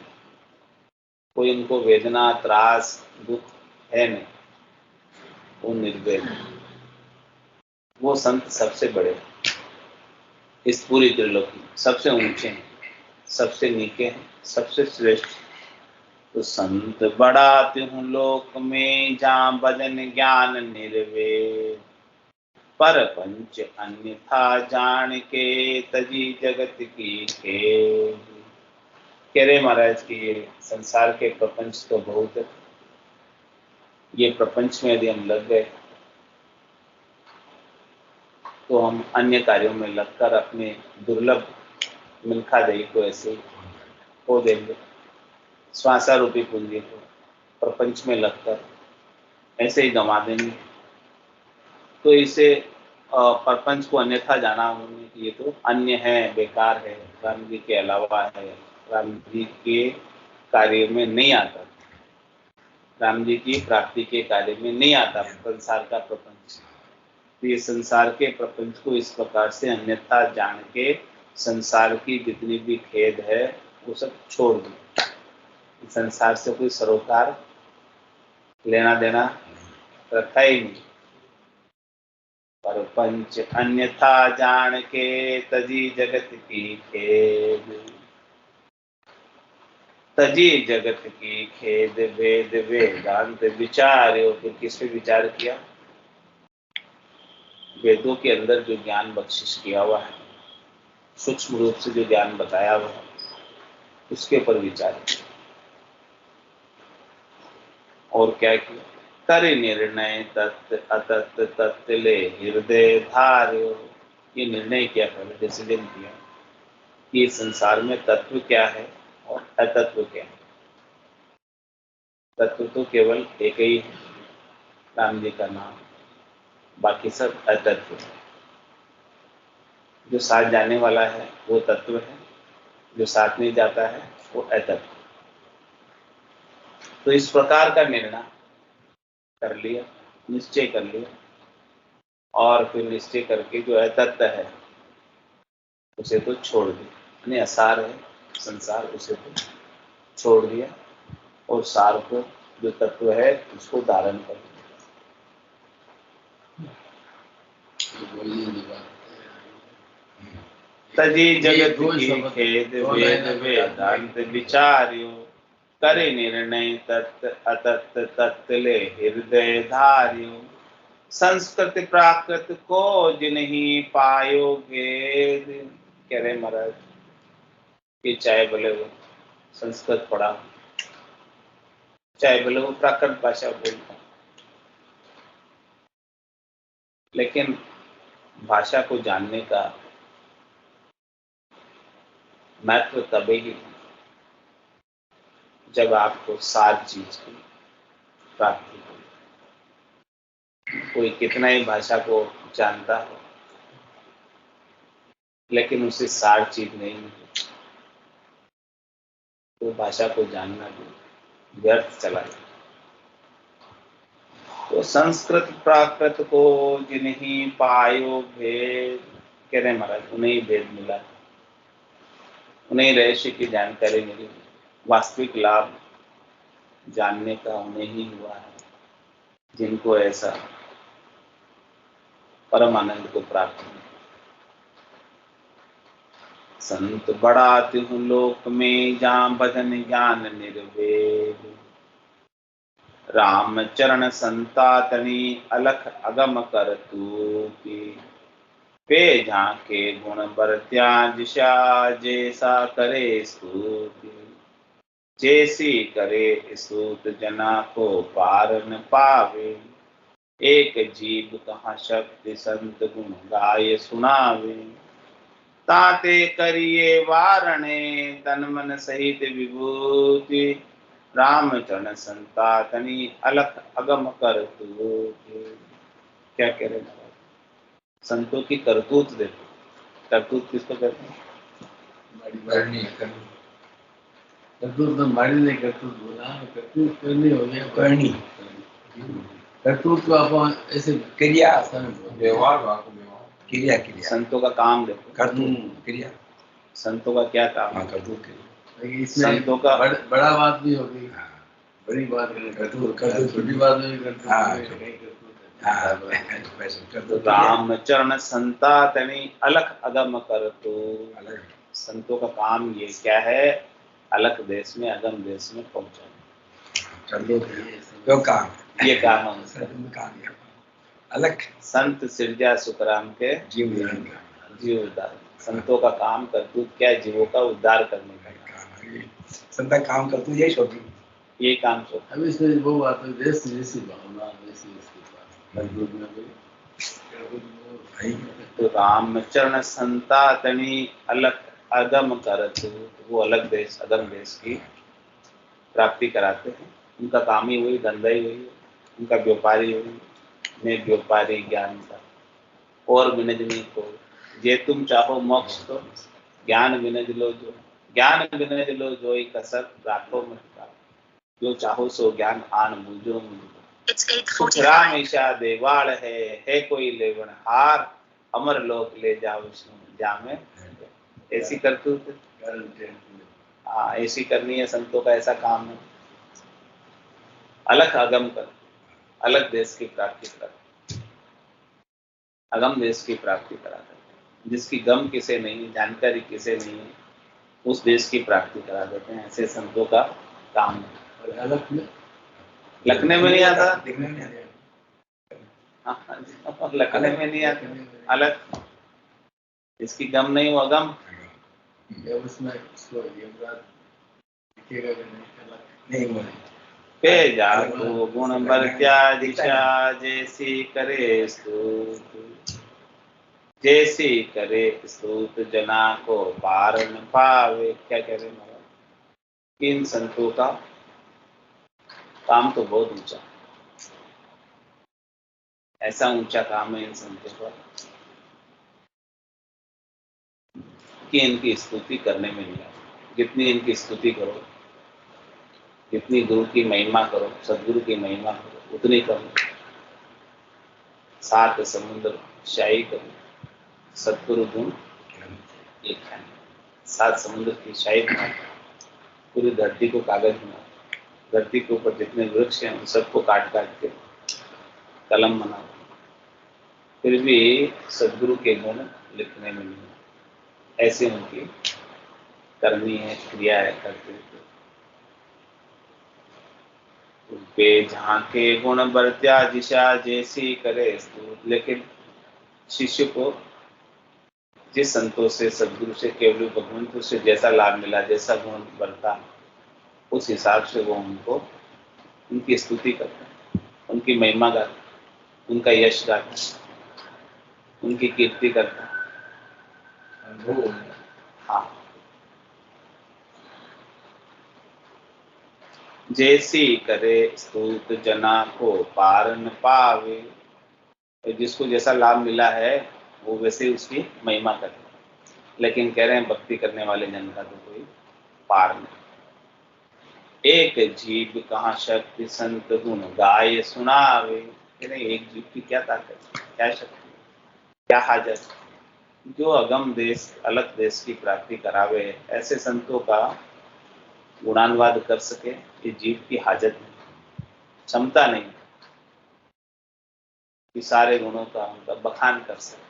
कोई उनको वेदना त्रास दुख है नहीं, वो निर्वेद, वो संत सबसे बड़े इस पूरी त्रिलोकी में, सबसे ऊंचे हैं, सबसे नीचे हैं, सबसे श्रेष्ठ। तो संत बड़ा तिहु लोक में, जहाँ भजन ज्ञान निर्वेद। परपंच अन्यथा जान के, तजी जगत की खेद। कह रहे महाराज की ये संसार के प्रपंच तो बहुत है, ये प्रपंच में यदि हम लग गए तो हम अन्य कार्यों में लगकर अपने दुर्लभ मिल्खा दही को ऐसे खो देंगे, श्वासा रूपी पूंजी को प्रपंच में लगकर ऐसे ही गंवा देंगे। तो इसे प्रपंच को अन्यथा जाना उन्होंने कि ये तो अन्य है, बेकार है, राम जी के अलावा है, राम जी के कार्य में नहीं आता, राम जी की प्राप्ति के कार्य में नहीं आता संसार का प्रपंच। तो ये संसार के प्रपंच को इस प्रकार से अन्यथा जान के संसार की जितनी भी खेद है वो सब छोड़ दो। संसार से कोई सरोकार लेना देना रखा ही नहीं। परपंच अन्यथा जान के, तजी जगत की खेद। तजी जगत की खेद वेद वेदांत विचार्यो। फिर किस पे विचार किया, वेदों के अंदर जो ज्ञान बख्शिश किया हुआ है, सूक्ष्म रूप से जो ज्ञान बताया हुआ है, उसके ऊपर विचार किया। और क्या किया, करे निर्णय तत्त अतत्त तत्त ले हृदय धार्यो। ये निर्णय किया, पहले डिसीजन किया कि संसार में तत्व क्या है और अतत्व क्या है। तत्व तो केवल एक ही है, राम जी का नाम, बाकी सब अतत्व है। जो साथ जाने वाला है वो तत्व है, जो साथ नहीं जाता है वो अतत्व। तो इस प्रकार का निर्णय कर लिया, निश्चय कर लिया, और फिर निश्चय करके जो अतत्व है उसे तो छोड़ दिया, यानी असार है संसार, उसे तो छोड़ दिया और सार को, जो तत्व है, उसको धारण कर दिया। तजी जगत की खेद वेद वेदांत विचार्यो। करे निर्णय तत्त अतत्त तत्त ले हृदय धार्यो। संस्कृत प्राकृत को जिन्हीं पायो भेद। कह रहे महाराज कि चाहे भले वो संस्कृत पढ़ा, चाहे भले वो प्राकृत भाषा बोलता, लेकिन भाषा को जानने का महत्व तभी ही जब आपको सार चीज की प्राप्ति हो। कोई कितना ही भाषा को जानता हो, लेकिन उसे सार चीज नहीं मिली तो भाषा को जानना भी व्यर्थ चला जाए। तो संस्कृत प्राकृत को जिन्हीं पायो भेद, कह रहे महाराज उन्हें भेद मिला, उन्हें रहस्य की जानकारी मिली, वास्तविक लाभ जानने का उन्हें ही हुआ है जिनको ऐसा परम आनंद को प्राप्त हुआ। संत बड़ा तिहु लोक में जहाँ भजन ज्ञान निर्वेद, राम चरण संतातनी अलख अगम कर तूकी, पे झांके गुण बरत्या जिशा जैसा करे स्तुति, जैसी करे स्तुत जना को पार न पावे, एक जीव कहाँ शक्ति संत गुण गाय सुनावे, ताते करिए वारणे तन मन सहित विभूति, रामचरण संतातनी अलख अगम कर तू। क्या कह रहे हैं संतों की करतूत देखो, करतूत किसको कहते हैं? करतूत तो माड़ी नहीं, करतूत बोला, करतूत करनी हो गया, करनी करतूत को आप ऐसे क्रिया व्यवहार क्रिया क्रिया संतों का काम देखो, करतूत क्रिया संतों का क्या काम हाँ है? करतूत क्रिया लेकिन इसमें संतों का बड़ा बात भी होगी, हाँ बड़ी बात नहीं, करतूत छोटी बात में भी करतूत हाँ, है, कहीं करतूत हाँ है। वैसे तो करतूत राम चरण संतातनी अलख अगम कर तू। अलग संतों का काम ये क्या है? अलग देश में अगम देश में पहुंचाना, करतूत जो काम ये काम है उनका। संत काम है अलग संत सिरजा सुखराम के जीव उदाहरण का जीव उद्धार। संतों का काम करतूत क्या है? जीवों का उद्धार करने का काम है। संत का काम करतूत यही छोटी ये काम सो। अब इसमें वो बात है, देश जैसी भावना, वैसी इसके पास करतूत में भी भाई तो राम चरण संतातनी अलग अगम करतु, वो अलग देश अगम देश की प्राप्ति कराते हैं। उनका काम ही वही, धंधा ही वही, उनका व्यापारी वही, मैं व्यापारी ज्ञान का और विनज नहीं को, जे तुम चाहो मोक्ष तो ज्ञान विनज लो जो, ज्ञान विनज लो जो ही कसर राखो मत का, जो चाहो सो ज्ञान आन बूझो मुझको, सुख राम ईशा देवाड़ है कोई लेवन हार, अमर लोक ले जाओ विष्णु जामे, ऐसी करतूत। हाँ ऐसी करनी है संतों का, ऐसा काम है। अलग अगम कर, अलग देश की प्राप्ति कर, अगम देश की प्राप्ति करा देते हैं। जिसकी गम किसे नहीं, जानकारी किसे नहीं है, उस देश की प्राप्ति करा देते हैं। ऐसे संतों का काम है। और अलग में लखने में नहीं आता, दिखने में नहीं हाँ, लखने में नहीं आता अलग, इसकी गम नहीं वो अगम। या उसमें उसको यमराज दिखेगा कि नहीं, अलग नहीं वो नहीं पे जाको गुण बरत्या दिशा जैसी करे स्तुत, जैसी करे स्तुत जना को पार न पावे। क्या कह रहे महाराज? इन संतों का काम तो बहुत ऊंचा, ऐसा ऊंचा काम है इन संतों का कि इनकी स्तुति करने में नहीं आती। जितनी इनकी स्तुति करो, जितनी गुरु की महिमा करो, सदगुरु की महिमा करो, उतनी कम। सात समुद्र शाही करो, सदगुरु गुण एक है। सात समुद्र की शाही बना, पूरी धरती को कागज बना, धरती के ऊपर जितने वृक्ष हैं उन सबको काट काट के कलम बनाओ, फिर भी सदगुरु के गुण लिखने में नहीं। ऐसी उनकी करनी है, क्रिया है, करते पे जहाँ के गुण बरत्या दिशा जैसी करे स्तुत। लेकिन शिष्य को जिस संतों से, सदगुरु से, केवल भगवंत से जैसा लाभ मिला, जैसा गुण बरता, उस हिसाब से वो उनको उनकी स्तुति करता है, उनकी महिमा गाता है, उनका यश गाता है, उनकी कीर्ति करता है। हाँ, जैसी करे स्तुत जना को पार न पावे। जिसको जैसा लाभ मिला है वो वैसे उसकी महिमा करते हैं। लेकिन कह रहे हैं भक्ति करने वाले जन का तो कोई पार नहीं। एक जीव कहाँ शक्ति संत गुण गाय सुनावे। कह रहे एक जीव की क्या ताकत, क्या शक्ति, क्या हाजत, जो अगम देश अलग देश की प्राप्ति करावे, ऐसे संतों का गुणानुवाद कर सके, ये जीव की हाजत नहीं, क्षमता नहीं कि सारे गुणों का उनका बखान कर सके।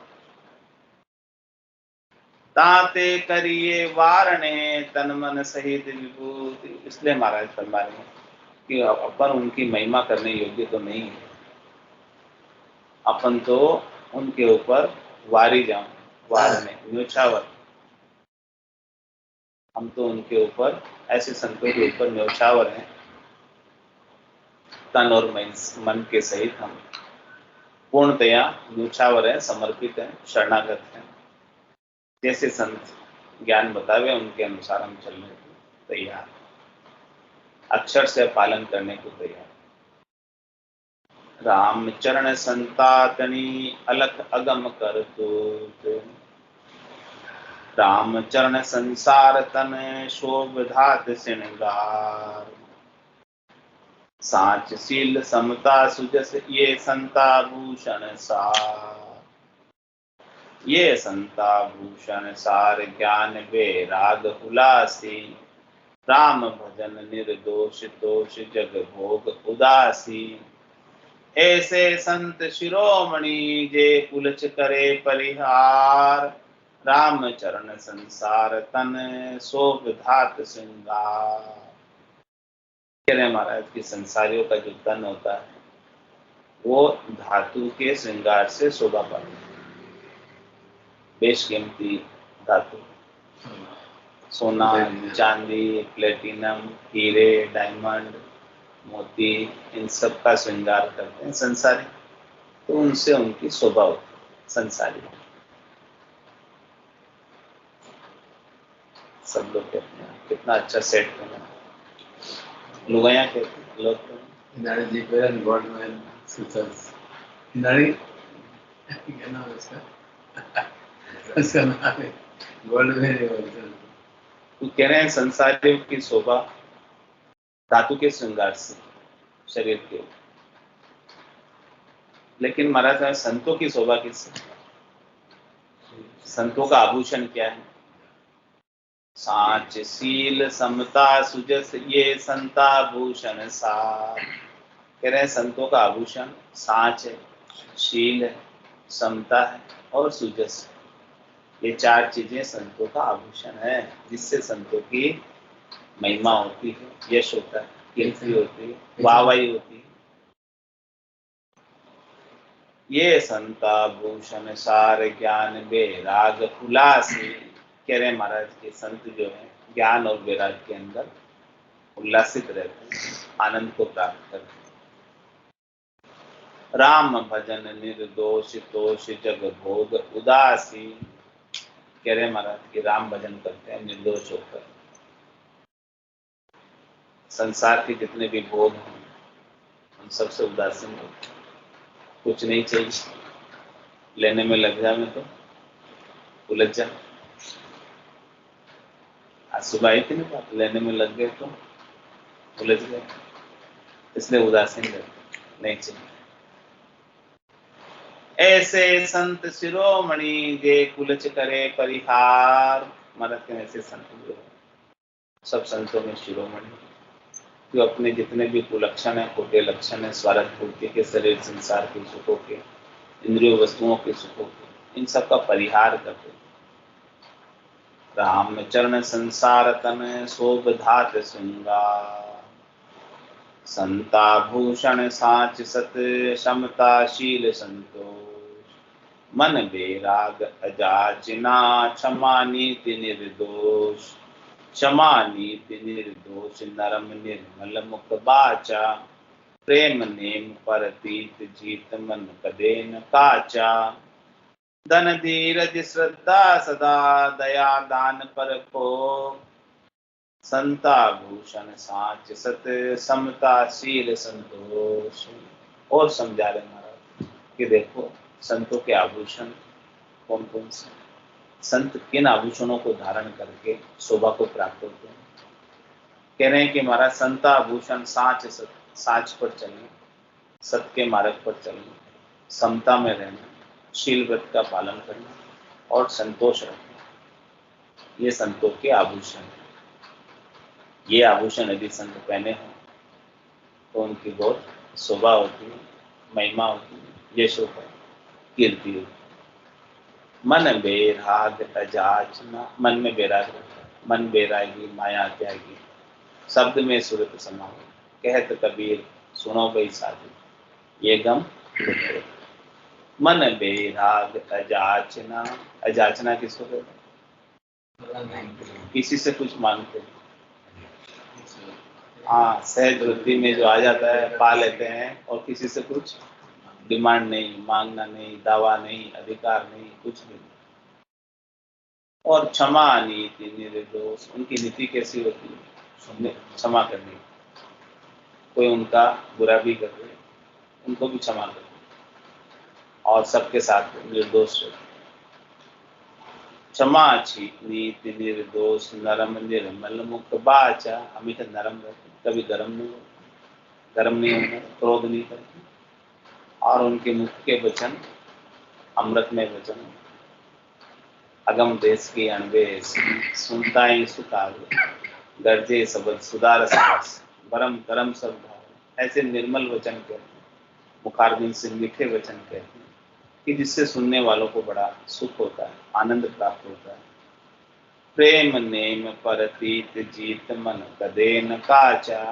ताते करिए वारणे तन मन सहित विभूति। इसलिए महाराज फरमा रहे हैं कि अपन उनकी महिमा करने योग्य तो नहीं है, अपन तो उनके ऊपर वारी जाऊं, वारणे न्योछावर, हम तो उनके ऊपर, ऐसे संतों के ऊपर न्योछावर हैं, तन और मन के सहित हम पूर्णतया न्योछावर है, समर्पित है, शरणागत है। जैसे संत ज्ञान बतावे उनके अनुसार हम चलने को तैयार, अक्षर से पालन करने को तैयार। राम चरण संतातनी अलख अगम कर तूत, राम चरण संसार तन शोभधात श्रृंगार। साच शील समता सुजस ये संता भूषण सार, ये संता भूषण सार ज्ञान वैराग हुलासी। राम भजन निर्दोष दोष जग भोग उदासी। ऐसे संत शिरोमणि जे कुलच करे परिहार। राम चरण संसार तन शोभधात श्रृंगार। कह रहे महाराज कि संसारियों का जो तन होता है वो धातु के श्रृंगार से शोभा पाता है, बेशकीमती धातु, सोना, चांदी, प्लेटिनम, हीरे, डायमंड, मोती, इन सब का श्रृंगार करते हैं संसारी, तो उनसे उनकी शोभा होती है। संसारी सब लोग कहते हैं कितना अच्छा सेट बना, लुगाया कहते हैं, लोग नारी जी पे गॉड मैन सुल्तान नारी क्या नाम है उसका नाम है गोल्ड मैन। तो कह रहे हैं संसारियों की शोभा धातु के श्रृंगार से शरीर के, लेकिन महाराज संतों की शोभा किससे, संतों का आभूषण क्या है? साच शील समता सुजस ये संता भूषण सार। कह रहे हैं संतों का आभूषण साच है, शील है, समता है और सुजस। ये चार चीजें संतों का आभूषण है, जिससे संतों की महिमा होती है, यश होता है, कीर्ति होती है, वाहवाही होती है। ये संता भूषण सार ज्ञान वैराग उल्लासी। कह रहे हैं महाराज के संत जो है ज्ञान और वैराग के अंदर उल्लासित रहते हैं, आनंद को प्राप्त करते हैं। राम भजन निर्दोष तोष जग भोग उदासी। कह रहे हैं महाराज कि राम भजन करते हैं निर्दोष होकर, संसार के जितने भी भोग हैं उन सबसे उदासीन होते हैं, कुछ नहीं चाहिए, लेने में लग जाए तो उलझ जा। आज सुबह आई थी ना बात, लेने में लग गए तो उलझ गए, इसलिए उदासीन रहते, नहीं चाहिए। ऐसे संत शिरोमणि जे कुलच करे परिहार। महाराज के ऐसे संत जो है सब संतों में शिरोमणि, जो अपने जितने भी कुलक्षण है, खोटे लक्षण है, स्वार्थ पूर्ति के, शरीर संसार के सुखों के, इंद्रियों वस्तुओं के सुखों के, इन सब का परिहार करते। राम चरण संसार तन शोभधात श्रृंगार। संता भूषण साच सत समता शील संतोष। मन बेराग अजाचना क्षमा नीति निर्दोष। क्षमा नीति निर्दोष नरम निर्मल मुख बाचा। प्रेम नेम परतीत जीत मन कदे न काचा। धन धीरज श्रद्धा सदा दया दान पर को। संता भूषण साच सत समता शील संतोष। और समझा रहे महाराज कि देखो संतों के आभूषण कौन कौन से, संत किन आभूषणों को धारण करके शोभा को प्राप्त होते हैं। कह रहे हैं कि हमारा संता भूषण साँच पर चलना, सत्य के मार्ग पर चलना, समता में रहना, शील व्रत का पालन करना और संतोष रखना, ये संतों के आभूषण हैं। ये आभूषण यदि संत पहने हों तो उनकी बहुत शोभा होती है, महिमा होती है, यश होता है, कीर्ति होती है। मन बेराग तजाचना, मन में बैराग रहता है, मन बैरागी माया त्यागी, शब्द में सुरत समाओ, कहत कबीर सुनो भाई साधु, ये गम लुटे। मन बेराग अजाचना, अजाचना किसको कहते हैं? किसी से कुछ मांगते हैं, हाँ, सहज वृद्धि में जो आ जाता है पा लेते हैं, और किसी से कुछ डिमांड नहीं, मांगना नहीं, दावा नहीं, अधिकार नहीं, कुछ नहीं। और क्षमा नीति निर्दोष, उनकी नीति कैसी होती है? क्षमा करनी, कोई उनका बुरा भी कर दे उनको भी क्षमा कर दे, और सबके साथ निर्दोष रहे। क्षमा अच्छी नीति निर्दोष नरम निर्मल मुक्त बाचा, हमेशा नरम रहते, कभी गरम नहीं होते, गरम नहीं होते, क्रोध नहीं करते, और उनके मुख के वचन अमृतमय वचन, अगम देश की अनवेश, सुनता ही सुखावे, गर्जे सबद सुधार साहस, बरम करम सब भाव, ऐसे निर्मल वचन कहते हैं, मुखारबिंद से मीठे वचन कहते हैं कि जिससे सुनने वालों को बड़ा सुख होता है, आनंद प्राप्त होता है। प्रेम नेम परतीत जीत मन कदे न काचा,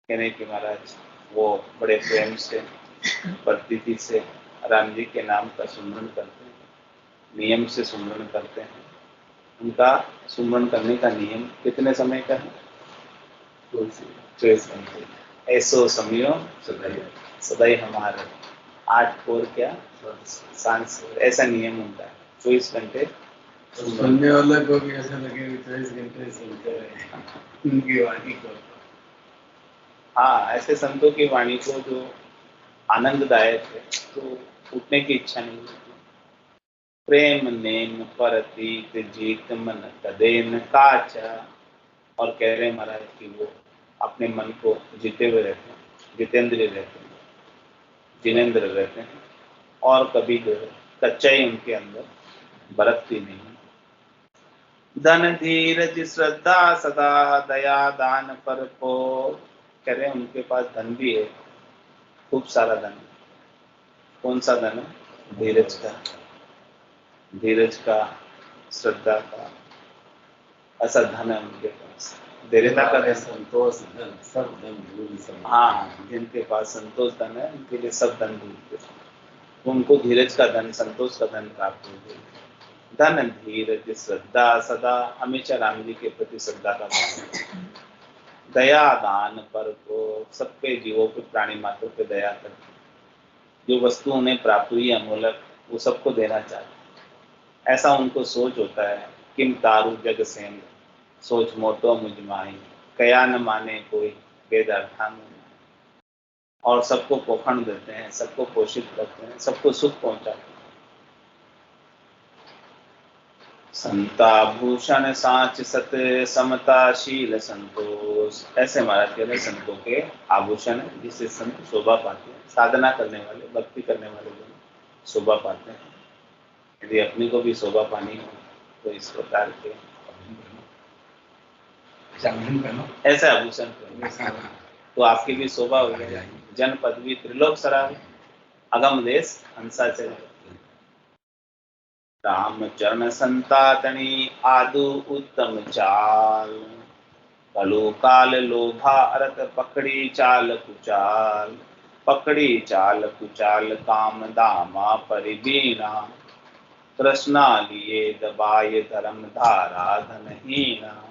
कहने की महाराज वो बड़े प्रेम से प्रतीति से राम जी के नाम का सुमरण करते हैं, नियम से सुमरण करते हैं। उनका सुमरण करने का नियम कितने समय का है? 24 घंटे। ऐसो समयो सदैव हमारे 8 कोर क्या सांस, ऐसा नियम होता है 24 घंटे। सुनने वाला को भी ऐसा लगे 24 घंटे सुनते रहे उनकी वाणी को। हाँ, ऐसे संतों की वाणी को जो आनंददायक है तो उठने की इच्छा नहीं होती। प्रेम नेम परतीत जीत मन कदे न काचा, और कह रहे हैं महाराज कि वो अपने मन को जीते हुए रहते हैं, जितेंद्रिय रहते हैं, जिनेंद्र रहते हैं, और कभी जो है कच्चाई उनके अंदर बरतती नहीं। धन धीरज श्रद्धा सदा दया दान पर को, कह रहे हैं उनके पास धन भी है, खूब सारा धन। कौन सा धन है? धीरज का, धीरज का, श्रद्धा का, ऐसा धन है उनके पास। धैर्यता का धन, संतोष धन, सब धन भूल सब। हाँ, जिनके पास संतोष धन है उनके लिए सब धन भूलते, उनको धीरज का धन, संतोष का धन प्राप्त हो गया। धन धीरज श्रद्धा सदा, हमेशा राम जी के प्रति श्रद्धा का भाव, दया दान पर को, सबके जीवों पे, प्राणी मात्रों पे दया करते, जो वस्तु उन्हें प्राप्त हुई अमूलक वो सबको देना चाहते, ऐसा उनको सोच होता है। किम तारु जग सेन सोच मोटो मुझ माई, कया न माने कोई वेद अर्थान, और सबको पोषण देते हैं, सबको पोषित करते हैं, सबको सुख पहुंचाते हैं। संता भूषण साच सत समता शील संतोष, ऐसे महाराज कह रहे संतों के आभूषण है जिससे संत शोभा पाते हैं, साधना करने वाले, भक्ति करने वाले लोग शोभा पाते हैं। यदि अपनी को भी शोभा पानी हो तो इस प्रकार के ऐसे आभूषण तो आपकी भी शोभा हो जाएगी। जन पदवी त्रिलोक सरावे, अगम देश हंसा चले, राम चरण संतातनी आदु उत्तम चाल, कलु काल लोभा अरत पकड़ी चाल कुचाल, पकड़ी चाल कुचाल काम दामा परिबीना, कृष्णा लिए दबाए धर्म धारा धनहीना,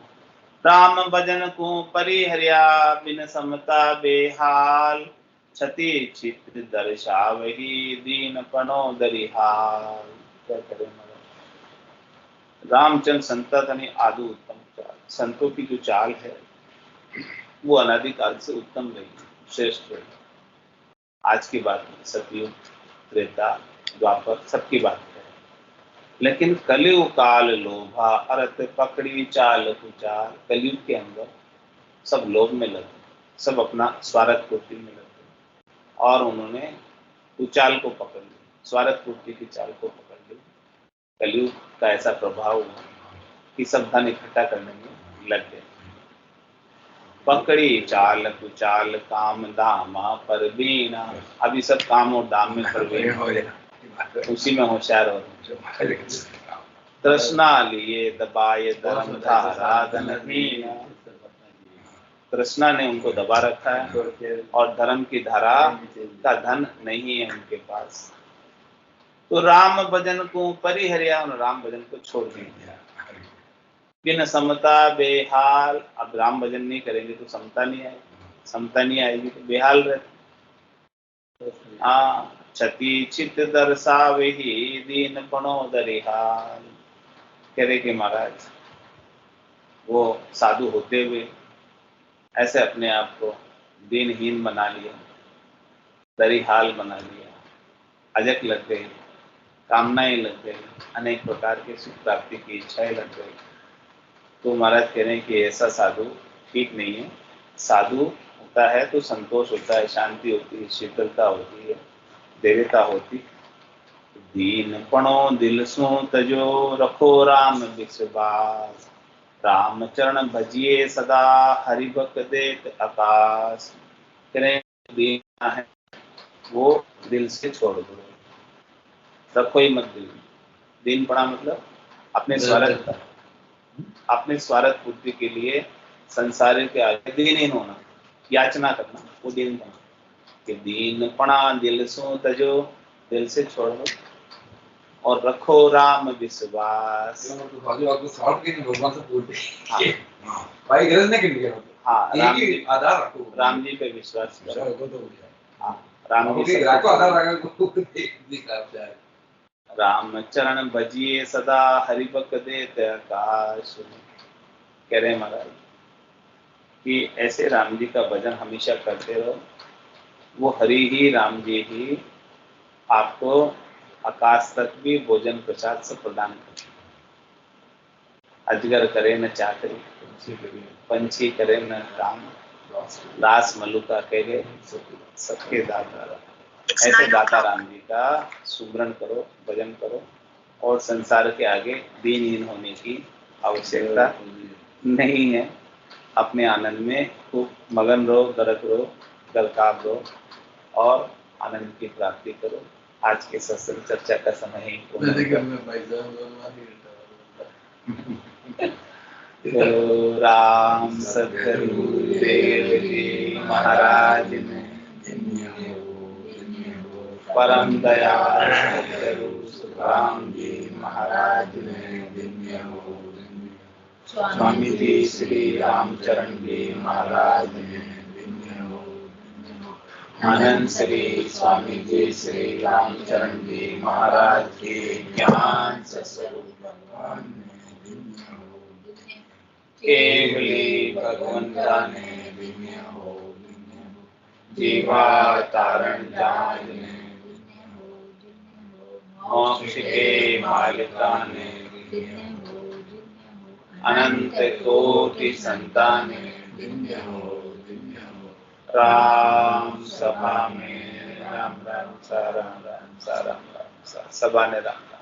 राम भजन को परिहर्या बिन समता बेहाल, क्षति चित्र दर्शावही दीन पनो दरिहाल। क्या करें रामचंद्र संततनि आदु उत्तम चाल, संतों की जो चाल है वो अनादिकाल से उत्तम रही, श्रेष्ठ रही। आज की बात नहीं, सतयुग त्रेता द्वापर सबकी बात है, लेकिन कलयुग काल लोभा अरत पकड़ी चाल कुचाल, कलयुग के अंदर सब लोभ में लगे, सब अपना स्वार्थ पूर्ति में लगे और उन्होंने चाल को पकड़ ली, स्वार्थ पूर्ति की चाल को पकड़ ली। कलयुग का ऐसा प्रभाव हुआ कि सब धन इकट्ठा करने में लग गए। पकड़ी चाल कुचाल काम दामा पर बीना, अभी सब काम और दाम में प्रवीण, उसी में होशियार हो रहे। तृष्णा लिए दबाए धर्म धारा धनहीन, तृष्णा ने उनको दबा रखा है और धर्म की धारा का धन नहीं है उनके पास। तो राम भजन को परिहरिया, राम भजन को छोड़ दिया। बिन समता बेहाल, अब राम भजन नहीं करेंगे तो समता नहीं आएगी, समता नहीं आएगी तो बेहाल रहते। क्षति चित दर्शावे ही दीन पणो दरिहाल। कह रहे कि महाराज वो साधु होते हुए ऐसे अपने आप को दीनहीन बना लिया, दरिहाल बना लिया, अजक लग गई, कामनाएं लग गई, अनेक प्रकार के सुख प्राप्ति की इच्छाएं लग गई। तो महाराज कह रहे हैं कि ऐसा साधु ठीक नहीं है। साधु होता है तो संतोष होता है, शांति होती है, शीतलता होती है, देवता होती। दीन पणो दिल सो तजो रखो राम विश्वास, राम चरण भजिए सदा हरि भक्त देत आकाश। कह रहे दीन है वो दिल से छोड़ दो, रखो ही मत दिल। दीन पड़ा मतलब अपने स्वार्थ, अपने स्वार्थ पूर्ति के लिए संसार के आगे दीनहीन होना, याचना करना, वो दीन पड़ा। कि दीन पड़ा दिल सो तजो, दिल से छोड़ दो और रखो राम विश्वास। भाई गरज नहीं करनी है। हाँ, आधार रखो, राम जी पे विश्वास करो। हाँ, राम चरण भजिए सदा हरि भक्त देत आकाश। कह रहे महाराज कि ऐसे राम जी का भजन हमेशा करते रहो, वो हरि ही राम जी ही आपको आकाश तक भी भोजन प्रसाद से प्रदान करे। अजगर करे न चाकरी, पंछी करे न काम, दास मलुका कहे सबके दाता। ऐसे दाता राम जी का सुमरण करो, भजन करो और संसार के आगे दीनहीन होने की आवश्यकता नहीं है। अपने आनंद में खूब मगन रहो, गरक रहो, गलकाब रहो और आनंद की प्राप्ति करो। आज के सत्संग चर्चा का समय ही तो राम सतगुरु देव जी महाराज ने, परम दयाल सतगुरु सुखराम जी महाराज ने, स्वामी जी श्री रामचरण जी महाराज ने, आनंद श्री स्वामी जी श्री रामचरण जी महाराज के ज्ञान स्वरूप भगवान ने, केवली भगवंता ने जीवा तारण जान ने, मोक्ष के मालिका ने, अनंत कोटि संतान राम सभा में राम राम सा राम राम सा राम राम सा, सभा ने राम।